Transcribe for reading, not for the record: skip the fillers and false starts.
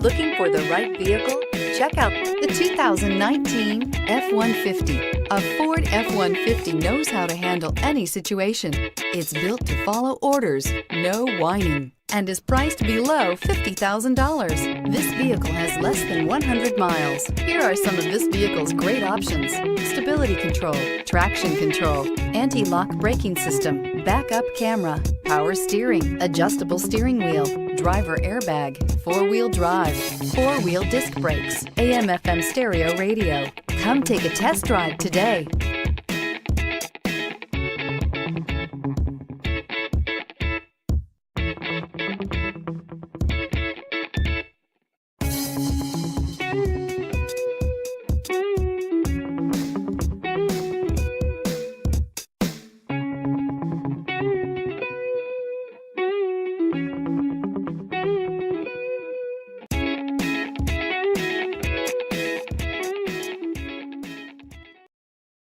Looking for the right vehicle? Check out the 2019 F-150. A Ford F-150 knows how to handle any situation. It's built to follow orders, no whining, and is priced below $50,000. This vehicle has less than 100 miles. Here are some of this vehicle's great options: stability control, traction control, anti-lock braking system, backup camera, power steering, adjustable steering wheel, driver airbag, four-wheel drive, four-wheel disc brakes, AM/FM stereo radio. Come take a test drive today.